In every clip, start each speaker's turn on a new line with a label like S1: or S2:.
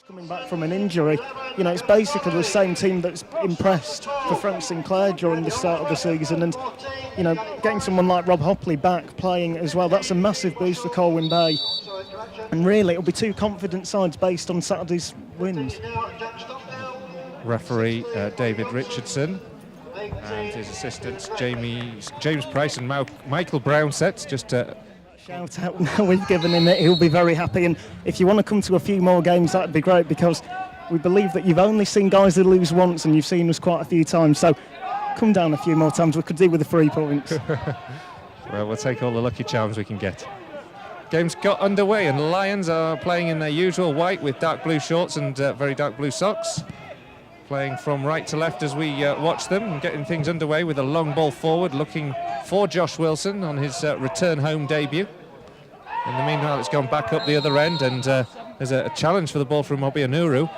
S1: Coming back from an injury, you know, it's basically the same team that's impressed for Frank Sinclair during the start of the season, and you know, getting someone like Rob Hopley back playing as well, that's a massive boost for Colwyn Bay. And really, it'll be two confident sides based on Saturday's wins.
S2: Referee David Richardson and his assistants James Price and Michael Brown sets just
S1: shout out now we've given him it, he'll be very happy. And if you want to come to a few more games, that'd be great, because we believe that you've only seen Guiseley lose once and you've seen us quite a few times, so come down a few more times. We could do with the 3 points.
S2: Well, we'll take all the lucky charms we can get. Game's got underway and the Lions are playing in their usual white with dark blue shorts and very dark blue socks, playing from right to left as we watch them, and getting things underway with a long ball forward, looking for Josh Wilson on his return home debut. In the meanwhile, it's gone back up the other end, and there's a challenge for the ball from Obianuru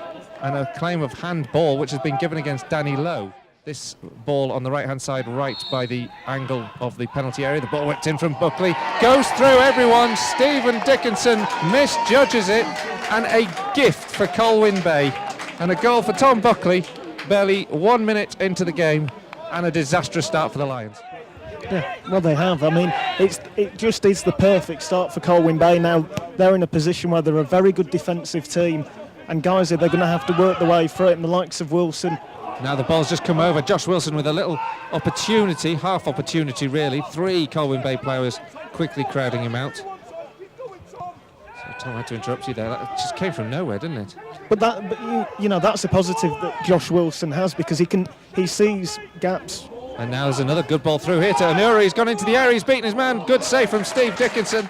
S2: and a claim of handball which has been given against Danny Lowe. This ball on the right-hand side, right by the angle of the penalty area. The ball whipped in from Buckley, goes through everyone. Stephen Dickinson misjudges it, and a gift for Colwyn Bay. And a goal for Tom Buckley, barely 1 minute into the game, and a disastrous start for the Lions.
S1: Yeah, well, they have. I mean, it just is the perfect start for Colwyn Bay. Now they're in a position where they're a very good defensive team, and guys, they're going to have to work their way through it. And the likes of Wilson.
S2: Now the ball's just come over. Josh Wilson with a little opportunity, half opportunity really. 3 Colwyn Bay players quickly crowding him out. So Tom had to interrupt you there. That just came from nowhere, didn't it?
S1: But you know, that's a positive that Josh Wilson has, because he sees gaps.
S2: And now there's another good ball through here to Anura. He's gone into the area, he's beaten his man. Good save from Steve Dickinson.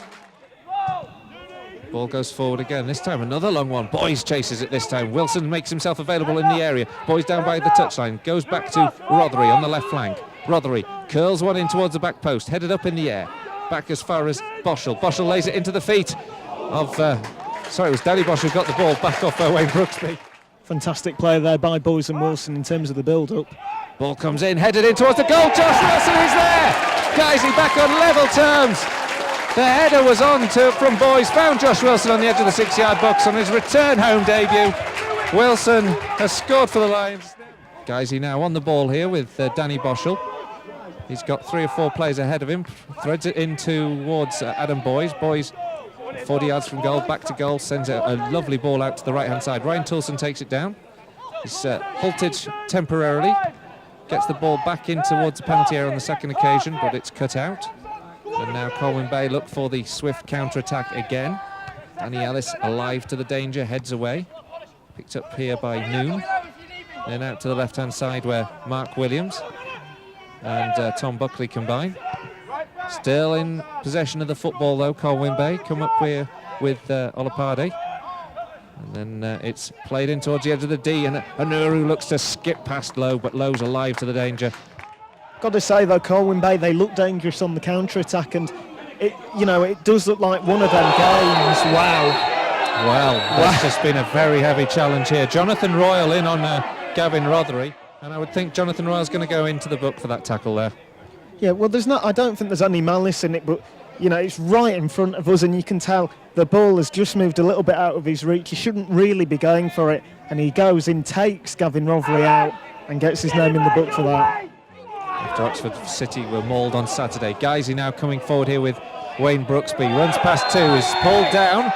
S2: Ball goes forward again, this time another long one. Boys chases it this time. Wilson makes himself available in the area. Boys down by the touchline, goes back to Rothery on the left flank. Rothery curls one in towards the back post, headed up in the air. Back as far as Boschel. Boschel lays it into the feet of, sorry, it was Danny Bosch who got the ball back off Wayne Brooksby.
S1: Fantastic play there by Boys and Wilson in terms of the build-up.
S2: Ball comes in, headed in towards the goal. Josh Wilson is there. Guiseley back on level terms. The header was on from Boys, found Josh Wilson on the edge of the 6-yard box on his return home debut. Wilson has scored for the Lions. Guiseley now on the ball here with Danny Boschel. He's got 3 or 4 players ahead of him, threads it in towards Adam Boys. Boys 40 yards from goal, back to goal, sends a lovely ball out to the right-hand side. Ryan Toulson takes it down. He's halted temporarily, gets the ball back in towards the penalty area on the second occasion, but it's cut out. And now Colwyn Bay look for the swift counter-attack again. Danny Ellis alive to the danger, heads away. Picked up here by Noon. Then out to the left-hand side where Mark Williams and Tom Buckley combine. Still in possession of the football though, Colwyn Bay come up here with Olopade. And then it's played in towards the edge of the D, and Anuru looks to skip past Lowe, but Lowe's alive to the danger.
S1: Got to say though, Colwyn Bay, they look dangerous on the counter-attack, and it does look like one of them games. Wow.
S2: Well, that's just been a very heavy challenge here. Jonathan Royal in on Gavin Rothery, and I would think Jonathan Royal's going to go into the book for that tackle there.
S1: Yeah, well, I don't think there's any malice in it, but you know, it's right in front of us, and you can tell the ball has just moved a little bit out of his reach. He shouldn't really be going for it, and he goes in, takes Gavin Rothery out, and gets his name in the book for that.
S2: After Oxford City were mauled on Saturday. Guiseley now coming forward here with Wayne Brooksby. Runs past 2, is pulled down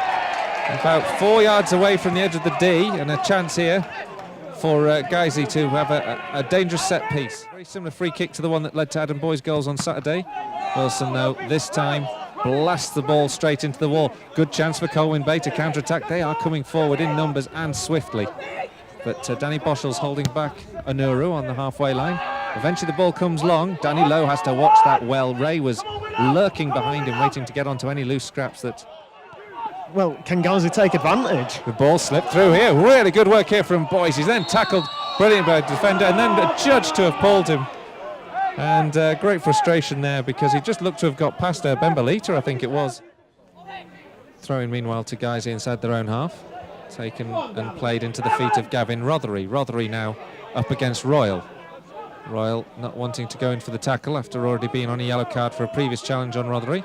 S2: about 4 yards away from the edge of the D, and a chance here for Guiseley to have a dangerous set piece. Very similar free kick to the one that led to Adam Boy's goals on Saturday. Wilson, though, this time blasts the ball straight into the wall. Good chance for Colwyn Bay to counter-attack. They are coming forward in numbers and swiftly. But Danny Boschel's holding back Anuru on the halfway line. Eventually the ball comes long. Danny Lowe has to watch that well. Ray was lurking behind him, waiting to get onto any loose scraps that...
S1: Well, can Guiseley take advantage?
S2: The ball slipped through here. Really good work here from Boys. He's then tackled brilliant by the defender, and then adjudged to have pulled him. And great frustration there, because he just looked to have got past Bembalita, I think it was. Throwing meanwhile to Guiseley inside their own half. Taken and played into the feet of Gavin Rothery. Rothery now up against Royal. Royal not wanting to go in for the tackle after already being on a yellow card for a previous challenge on Rothery.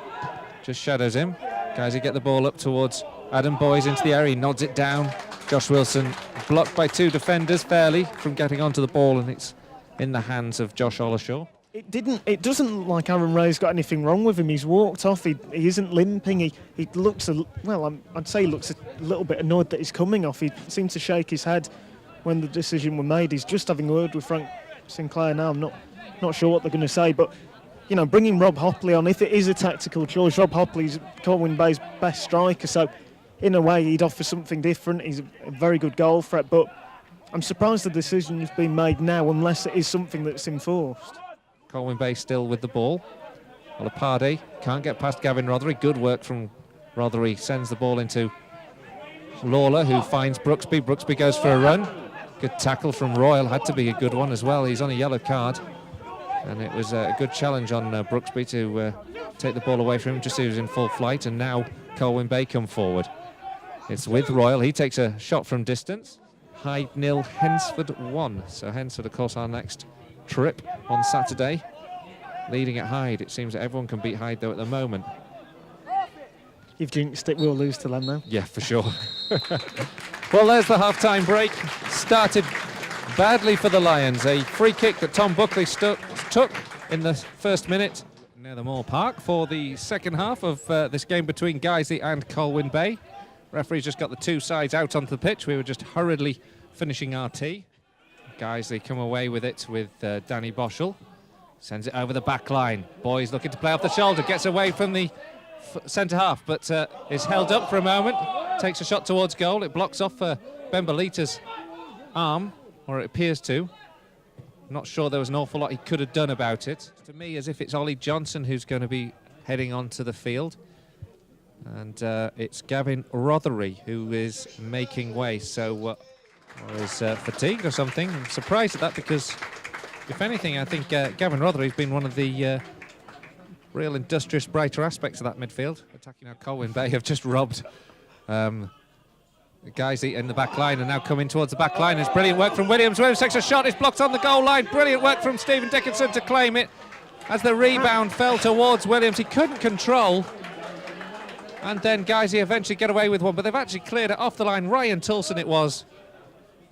S2: Just shadows him. Guiseley get the ball up towards Adam Boys into the area. He nods it down. Josh Wilson blocked by 2 defenders fairly from getting onto the ball, and it's in the hands of Josh Ollershaw.
S1: It doesn't look like Aaron Ray's got anything wrong with him. He's walked off. He isn't limping. He looks I'd say he looks a little bit annoyed that he's coming off. He seemed to shake his head when the decision was made. He's just having a word with Frank Sinclair now. I'm not sure what they're going to say, but you know, bringing Rob Hopley on, if it is a tactical choice, Rob Hopley's Colwyn Bay's best striker, so in a way he'd offer something different. He's a very good goal threat, but I'm surprised the decision's been made now unless it is something that's enforced.
S2: Colwyn Bay still with the ball. Olapade can't get past Gavin Rothery. Good work from Rothery. Sends the ball into Lawler, who finds Brooksby. Brooksby goes for a run. Good tackle from Royal. Had to be a good one as well. He's on a yellow card. And it was a good challenge on Brooksby to take the ball away from him just as he was in full flight. And now Colwyn Bay come forward. It's with Royal. He takes a shot from distance. Hyde 0, Hensford 1. So Hensford, of course, our next trip on Saturday. Leading at Hyde. It seems that everyone can beat Hyde, though, at the moment.
S1: You've jinxed it. We'll lose to them now.
S2: Yeah, for sure. Well, there's the half-time break. Started badly for the Lions. A free kick that Tom Buckley took in the first minute near the Moore Park for the second half of this game between Guiseley and Colwyn Bay. Referee's just got the 2 sides out onto the pitch. We were just hurriedly finishing our tea. Guiseley come away with it with Danny Boschel. Sends it over the back line. Boys looking to play off the shoulder. Gets away from the centre half, but is held up for a moment. Takes a shot towards goal. It blocks off Bembalita's arm, or it appears to. Not sure there was an awful lot he could have done about it. To me, as if it's Ollie Johnson who's going to be heading onto the field. And it's Gavin Rothery who is making way. So is fatigued or something. I'm surprised at that because, if anything, I think Gavin Rothery's been one of the real industrious, brighter aspects of that midfield. Attacking now, Colwyn Bay have just robbed Guiseley in the back line and now coming towards the back line. It's brilliant work from Williams. Williams takes a shot. It's blocked on the goal line. Brilliant work from Stephen Dickinson to claim it. As the rebound fell towards Williams, he couldn't control. And then Guiseley eventually get away with one, but they've actually cleared it off the line. Ryan Tulson it was.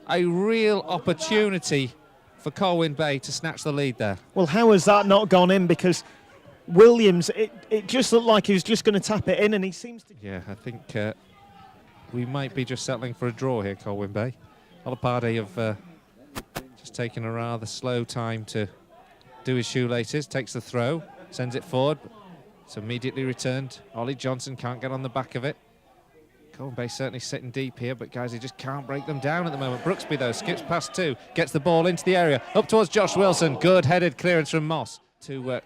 S2: A real opportunity for Colwyn Bay to snatch the lead there.
S1: Well, how has that not gone in? Because Williams, it just looked like he was just going to tap it in, and he seems to...
S2: Yeah, I think we might be just settling for a draw here, Colwyn Bay. Olapade have just taken a rather slow time to do his shoelaces, takes the throw, sends it forward. It's immediately returned. Ollie Johnson can't get on the back of it. Colwyn Bay certainly sitting deep here, but guys, he just can't break them down at the moment. Brooksby, though, skips past 2, gets the ball into the area, up towards Josh Wilson. Good headed clearance from Moss to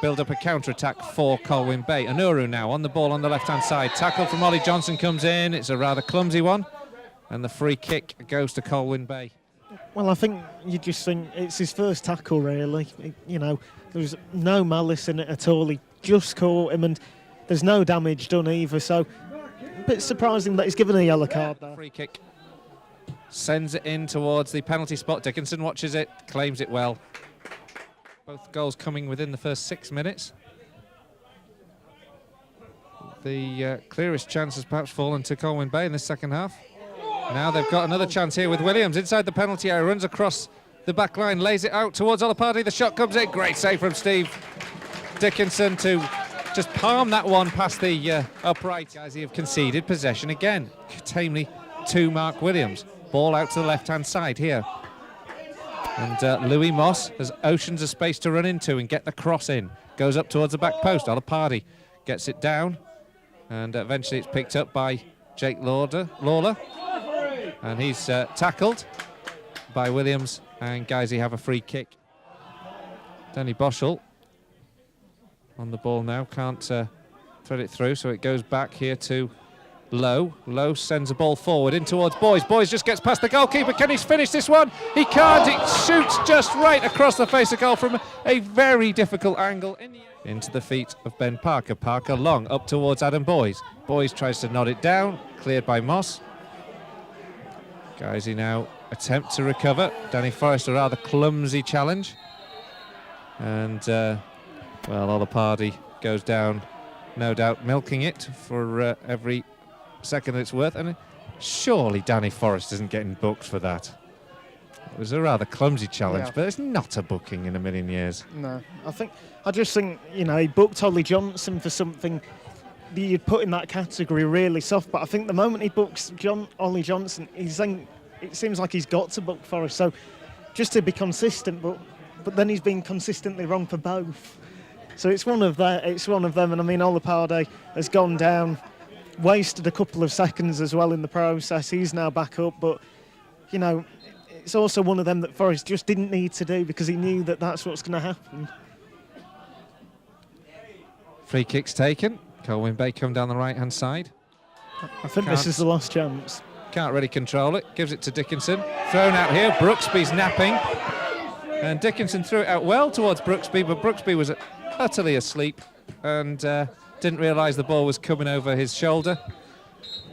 S2: build up a counter-attack for Colwyn Bay. Anuru now on the ball on the left-hand side. Tackle from Ollie Johnson comes in. It's a rather clumsy one. And the free kick goes to Colwyn Bay.
S1: Well, I think you just think it's his first tackle, really. You know, there's no malice in it at all. He just caught him, and there's no damage done either. So, a bit surprising that he's given a yellow card there.
S2: Free kick. Sends it in towards the penalty spot. Dickinson watches it, claims it well. Both goals coming within the first 6 minutes. The clearest chance has perhaps fallen to Colwyn Bay in this second half. Now they've got another chance here with Williams inside the penalty area, runs across the back line, lays it out towards Olapade. The shot comes in. Great save from Steve Dickinson to just palm that one past the upright. Guys, he have conceded possession again. Tamely to Mark Williams. Ball out to the left-hand side here. And Louis Moss has oceans of space to run into and get the cross in. Goes up towards the back post. Olapade gets it down. And eventually it's picked up by Jake Lawler. And he's tackled by Williams. And Guiseley have a free kick. Danny Boschel on the ball now. Can't thread it through, so it goes back here to Lowe. Lowe sends a ball forward in towards Boys. Boys just gets past the goalkeeper. Can he finish this one? He can't. It shoots just right across the face of goal from a very difficult angle. Into the feet of Ben Parker. Parker long up towards Adam Boys. Boys tries to nod it down. Cleared by Moss. Guiseley now attempt to recover. Danny Forrest a rather clumsy challenge. And, well, Olapade goes down, no doubt milking it for every second it's worth. And surely Danny Forrest isn't getting booked for that. It was a rather clumsy challenge, but it's not a booking in a million years.
S1: No, I just think, you know, he booked Ollie Johnson for something that you'd put in that category really soft, but I think the moment he books Ollie Johnson, he's saying it seems like he's got to book Forrest. So just to be consistent, but then he's been consistently wrong for both. So it's one of them, and I mean, Olapade has gone down, wasted a couple of seconds as well in the process. He's now back up, but you know, it's also one of them that Forrest just didn't need to do because he knew that that's what's going to happen.
S2: Free kicks taken. Colwyn Bay come down the right-hand side.
S1: I think this is the last chance.
S2: Can't really control it. Gives it to Dickinson. Thrown out here. Brooksby's napping. And Dickinson threw it out well towards Brooksby, but Brooksby was utterly asleep and didn't realise the ball was coming over his shoulder.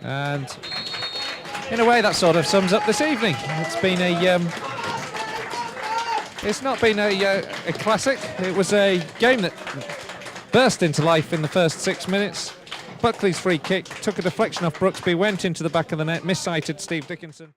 S2: And in a way, that sort of sums up this evening. It's been it's not been a classic. It was a game that burst into life in the first 6 minutes. Buckley's free kick took a deflection off Brooksby, went into the back of the net, missighted Steve Dickinson.